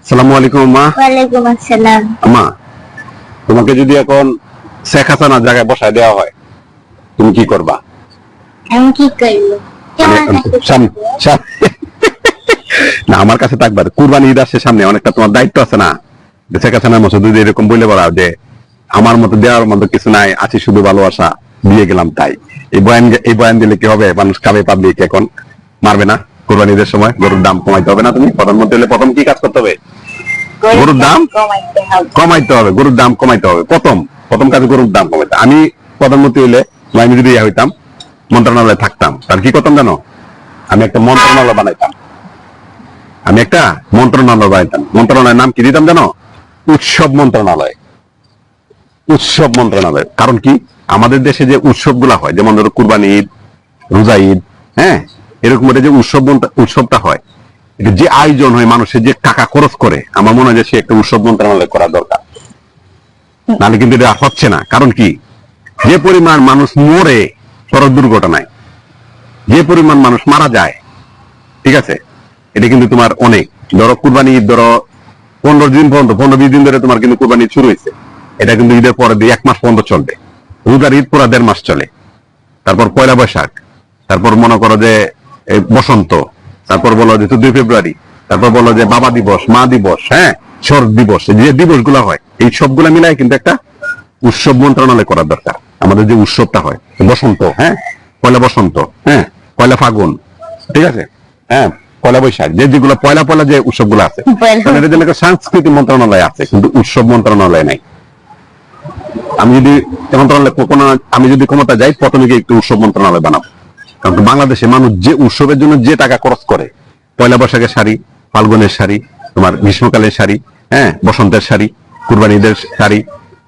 আসসালামু আলাইকুম আম্মা। ওয়ালাইকুম আসসালাম। আম্মা, তোমাকে যদি এখন শেখ হাসিনার জায়গায় বসায় দেওয়া হয় তুমি কি করবা? আমি কি করবো? কেমন থাকতে সাম- চাইবো? সাম- না, আমার কাছে থাকবা। কুরবানি ঈদ আসছে সামনে, অনেকটা তোমার দায়িত্ব আছে না? যে শেখ হাসিনার মতো যদি এরকম বলে বলাও যে আমার মতো দেওয়ার মতো কিছু নাই, আছে শুধু ভালোবাসা, দিয়ে গেলাম তাই। এই বয়ান দিলে কি হবে? মানুষ খাবে, পাবলিক এখন মারবে না? কুরবানি ঈদের সময় গরুর দাম কমাইতে হবে না? তুমি প্রধানমন্ত্রী হলে প্রথম কি কাজ করতে হবে? গরুর দাম কমাইতে হবে। কমাইতে হবে। গরুর দাম কমাইতে হবে। প্রথম প্রথম কাজ গরুর দাম কমাইতে। আমি প্রধানমন্ত্রী হইলে, আমি যদি ইয়া হইতাম, মন্ত্রণালয়ে থাকতাম, তার কি করতাম জানো? আমি একটা মন্ত্রণালয় বানাইতাম। মন্ত্রণালয়ের নাম কি দিতাম জানো? উৎসব মন্ত্রণালয়। উৎসব মন্ত্রণালয়। কারণ কি, আমাদের দেশে যে উৎসবগুলা হয়, যেমন ধরো কুরবানি ঈদ, রোজা ঈদ, হ্যাঁ, এরকম যে উৎসবটা হয়, এটা যে আয়োজন হয়, মানুষের যে টাকা খরচ করে, আমার মনে হয় যে সে একটা উৎসব মন্ত্রণালয় করা দরকার। নাহলে কিন্তু এটা হচ্ছে না। কারণ কি, যে পরিমাণ মানুষ মরে সড়ক দুর্ঘটনায়, যে পরিমাণ মানুষ মারা যায়, ঠিক আছে, এটা কিন্তু তোমার অনেক। ধরো কুরবানি ঈদ, ধরো 15 দিন পর্যন্ত, 15-20 দিন ধরে তোমার কিন্তু কুরবানি ঈদ শুরু হয়েছে। এটা কিন্তু ঈদের পরে 1 মাস পর্যন্ত চলবে। রোজার ঈদ পুরা 1.5 মাস চলে। তারপর পয়লা বৈশাখ, তারপর মনে করো যে এই বসন্ত, তারপর বলো যে 14 ফেব্রুয়ারি, তারপর বলো যে বাবা দিবস, মা দিবস, হ্যাঁ, শরৎ দিবস, যে দিবস গুলা হয়, এই সবগুলা মিলাই কিন্তু একটা উৎসব মন্ত্রণালয় করার দরকার। আমাদের যে উৎসবটা হয়, বসন্ত, হ্যাঁ, পয়লা বসন্ত, হ্যাঁ, পয়লা ফাগুন, ঠিক আছে, হ্যাঁ, পয়লা বৈশাখ, যেগুলো পয়লা পয়লা যে উৎসবগুলো আছে, এটার জন্য একটা সাংস্কৃতিক মন্ত্রণালয় আছে, কিন্তু উৎসব মন্ত্রণালয় নাই। আমি যদি আমি যদি ক্ষমতা যাই, প্রথমে গিয়ে একটু উৎসব মন্ত্রণালয় বানাবো। কারণ বাংলাদেশে মানুষ যে উৎসবের জন্য যে টাকা খরচ করে, পয়লা বৈশাখের শাড়ি, ফাল্গুনের শাড়ি, তোমার গ্রীষ্মকালের শাড়ি, হ্যাঁ, বসন্তের শাড়ি, কুরবানি ঈদের শাড়ি,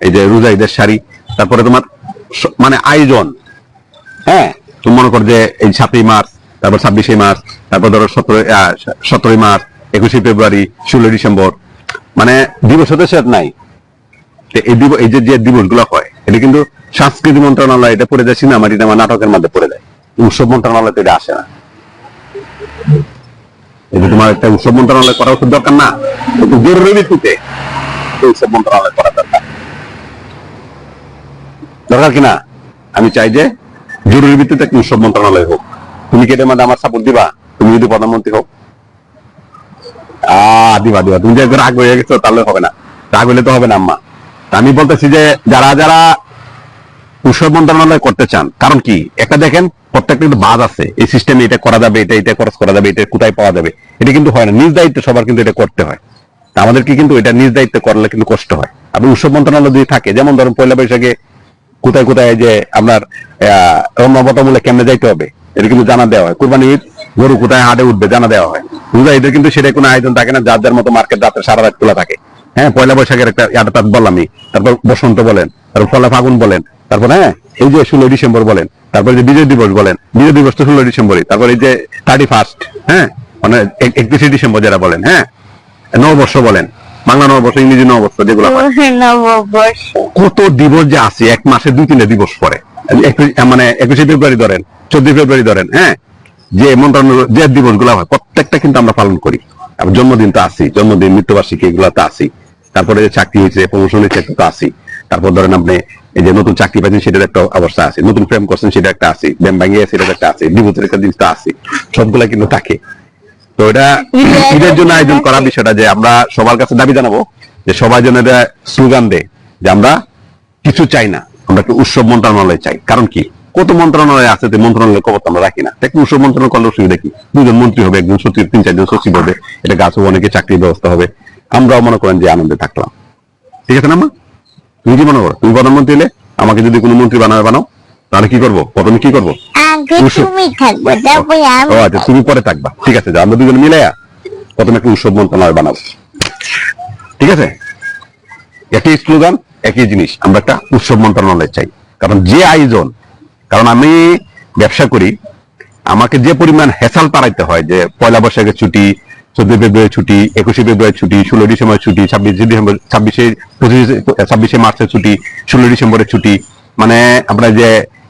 এই যে রোজা ঈদের শাড়ি, তারপরে তোমার মানে আয়োজন, হ্যাঁ, তুমি মনে করো যে এই 7ই মার্চ, তারপর 26শে মার্চ, তারপর ধরো 17ই মার্চ, 21শে ফেব্রুয়ারি, 16ই ডিসেম্বর, মানে দিবস হতে শেষ নাই। এই যে দিবস গুলো হয়, এটা কিন্তু সংস্কৃতি মন্ত্রণালয়, এটা পড়ে যায় সিনেমা টিনেমা নাটকের মধ্যে পড়ে যায়। উৎসব মন্ত্রণালয় তো এটা আসে না। এই যে তোমার একটা উৎসব মন্ত্রণালয় করা উচিত দরকার না? একটু জরুরি ভিত্তিতে উৎসব মন্ত্রণালয় করা দরকার, দরকার কিনা? আমি চাই যে জরুরি ভিত্তিতে একটা উৎসব মন্ত্রণালয় হোক। তুমি কি এটার মধ্যে আমার সাপোর্ট দিবা? তুমি যদি প্রধানমন্ত্রী হোক, দিবা দিবা। তুমি যে রাগ হয়ে গেছো, তাহলে হবে না। রাগ হলে তো হবে না আম্মা। আমি বলতেছি যে যারা যারা উৎসব মন্ত্রণালয় করতে চান, কারণ কি, একটা দেখেন প্রত্যেকটা কিন্তু বাদ আছে, এই সিস্টেমে এটা করা যাবে, এটা খরচ করা যাবে, এটা কোথায় পাওয়া যাবে, এটা কিন্তু হয় না। নিজ দায়িত্বে সবার কিন্তু এটা করতে হয়। আমাদেরকে কিন্তু এটা নিজ দায়িত্বে করলে কিন্তু কষ্ট হয়। আপনি উৎসব মন্ত্রণালয় যদি থাকে, যেমন ধরুন পয়লা বৈশাখে কোথায় কোথায় যে আপনার রমনাবটমূলে কেমনে যাইতে হবে, এটা কিন্তু জানা দেওয়া হয়। কুরবানি ঈদ, গরু কোথায় হাটে উঠবে জানা দেওয়া হয়। রোজা ঈদের কিন্তু সেটা কোনো আয়োজন থাকে না, যার যার মতো মার্কেট রাতে সারা রাত খোলা থাকে। হ্যাঁ, পয়লা বৈশাখের একটা ইয়াটা বললামই, তারপর বসন্ত বলেন, তারপর পয়লা ফাগুন বলেন, তারপর হ্যাঁ এই যে 16ই ডিসেম্বর বলেন, তারপর যে বিজয় দিবস বলেন, বিজয় দিবস তো 16ই ডিসেম্বরই, তারপর এই যে 31st, হ্যাঁ, মানে 31শে ডিসেম্বর যারা বলেন, হ্যাঁ, নববর্ষ বলেন, বাংলা নববর্ষ, ইংরেজি নববর্ষ, যেগুলো হয়, নববর্ষ কত দিবস যে আছে, এক মাসে 2-3টা দিবস পরে। মানে 21শে ফেব্রুয়ারি ধরেন, 14 ফেব্রুয়ারি ধরেন, হ্যাঁ, যে মন্ত্রণালয় যে দিবস গুলা হয়, প্রত্যেকটা কিন্তু আমরা পালন করি। জন্মদিন তো আসি, জন্মদিন, মৃত্যুবার্ষিকী, এগুলো তো আসি। তারপরে যে চাকরি হয়েছে, প্রমোশন হয়েছে, তো আসি। তারপর ধরেন আপনি এই যে নতুন চাকরি পাচ্ছেন, সেটার একটা অবস্থা আছে, নতুন প্রেম করছেন, সেটা একটা আসি, ব্যাম ভাঙিয়ে সেটার একটা আছে, ডিভোর্সের একটা জিনিস তো আসি, সবগুলা কিন্তু থাকে। তো এটা ঈদের জন্য আয়োজন করা বিষয়টা, যে আমরা সবার কাছে দাবি জানাবো যে সবাই যেন এটা স্লোগান দেয় যে আমরা কিছু চাই না, আমরা একটা উৎসব মন্ত্রণালয় চাই। কারণ কি, কত মন্ত্রণালয় আছে, যে মন্ত্রণালয় খবর আমরা রাখি না। একটা উৎসব মন্ত্রণালয় করলে অসুবিধা কি? 2জন মন্ত্রী হবে, একজন সচিব, 3-4জন সচিব হবে, এটা গাছ হবে, অনেকে চাকরির ব্যবস্থা হবে, আমরাও মনে করেন যে আনন্দে থাকলাম। ঠিক আছে না মা? তুমি কি মনে করো? তুমি প্রধানমন্ত্রী হলে আমাকে যদি কোনো মন্ত্রী বানাও, তাহলে কি করবো? প্রথমে কি করবো? আগে তুমি থাকবে, তারপরে আমি। ও আচ্ছা, তুমি পরে থাকবা, ঠিক আছে। আমরা দুজন মিলে প্রথমে একটা উৎসব মন্ত্রণালয় বানাবো, ঠিক আছে? একই স্লোগান, একই জিনিস, আমরা একটা উৎসব মন্ত্রণালয় চাই। কারণ যে আয়োজন, কারণ আমি ব্যবসা করি, আমাকে যে পরিমাণ হেসাল পাড়াইতে হয়, যে পয়লা বৈশাখের ছুটি, 14 ফেব্রুয়ারি ছুটি, 21শে ফেব্রুয়ারি ছুটি, 16 ডিসেম্বর ছুটি, 26শে মার্চের ছুটি, 16 ডিসেম্বরের ছুটি, মানে আমরা যে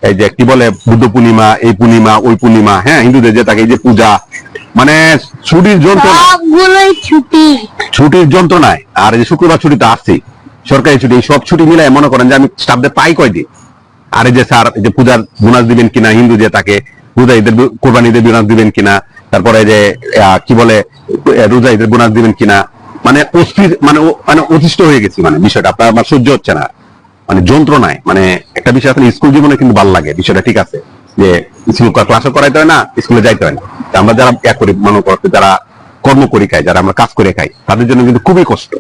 এই যে কি বলে বুদ্ধ পূর্ণিমা, এই পূর্ণিমা, ওই পূর্ণিমা, হ্যাঁ, হিন্দুদের যে থাকে এই যে পূজা, মানে ছুটির যন্ত্রণা, সবগুলোই ছুটি। ছুটির যন্ত্রণায়। আর এই যে শুক্রবার ছুটিটা আসছে, সরকারি ছুটি, এই সব ছুটি মিলাই মনে করেন যে আমি স্টাফদের পাই কয়দিন। আর এই যে স্যার এই যে পূজার বোনাস দিবেন কিনা, হিন্দু যে তাকে পূজা ঈদের কোরবানি ঈদের বোনাস দিবেন কিনা, তারপরে যে কি বলে রোজা ঈদের বোনাস দিবেন কিনা, মানে অস্থির, মানে অতিষ্ঠ হয়ে গেছি। মানে বিষয়টা আপনার আমার সহ্য হচ্ছে না, মানে যন্ত্রণায়। মানে একটা বিষয় আসলে স্কুল জীবনে কিন্তু ভালো লাগে, বিষয়টা ঠিক আছে যে স্কুল ক্লাসও করাইতে হয় না, স্কুলে যাইতে হয় না। তা আমরা যারা করি মনে করতে, যারা কর্ম করি খাই, যারা আমরা কাজ করে খাই, তাদের জন্য কিন্তু খুবই কষ্ট।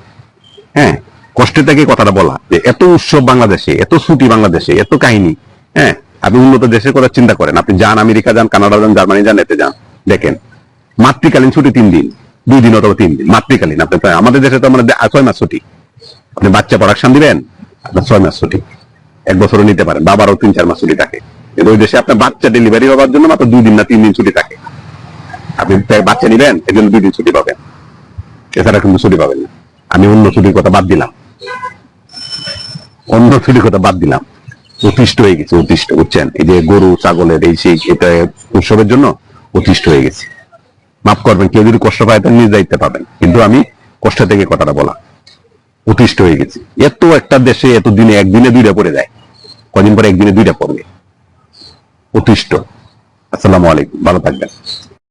হ্যাঁ, কষ্টের থেকে কথাটা বলা যে এত উৎসব বাংলাদেশে, এত ছুটি বাংলাদেশে, এত কাহিনী। হ্যাঁ, আপনি উন্নত দেশের কথা চিন্তা করেন, আপনি যান আমেরিকা যান, কানাডা যান, জার্মানি যান, এতে যান, দেখেন মাতৃকালীন ছুটি 3 দিন, 2 দিন অথবা 3 দিন মাতৃকালীন। আপনি আমাদের দেশে তো আমরা 6 মাস ছুটি। আপনি বাচ্চা প্রোডাকশন দিবেন, আপনার 6 মাস ছুটি, 1 বছরও নিতে পারেন, বাবারও 3-4 মাস ছুটি থাকে। কিন্তু ওই দেশে আপনার বাচ্চা ডেলিভারি হওয়ার জন্য মাত্র 2 দিন না 3 দিন ছুটি থাকে। আপনি বাচ্চা নিবেন, এর জন্য 2 দিন ছুটি পাবেন, এছাড়া কিন্তু ছুটি পাবেন না। আমি অন্য ছুটির কথা বাদ দিলাম, অন্য ছুটির কথা বাদ দিলাম। অতিষ্ঠ হয়ে গেছে, অতিষ্ঠ, বুঝছেন? এই যে গরু ছাগলের এই সেই এটা উৎসবের জন্য অতিষ্ঠ হয়ে গেছে। মাফ করবেন, কেউ যদি কষ্ট পায় তাহলে নিজ দায়িত্বে পাবেন, কিন্তু আমি কষ্ট থেকে কথাটা বলা, অতিষ্ঠ হয়ে গেছি। এত একটা দেশে এত দিনে একদিনে 2টা পড়ে যায়, কদিন পরে একদিনে 2টা পড়বে, অতিষ্ঠ। আসসালামু আলাইকুম, ভালো থাকবেন।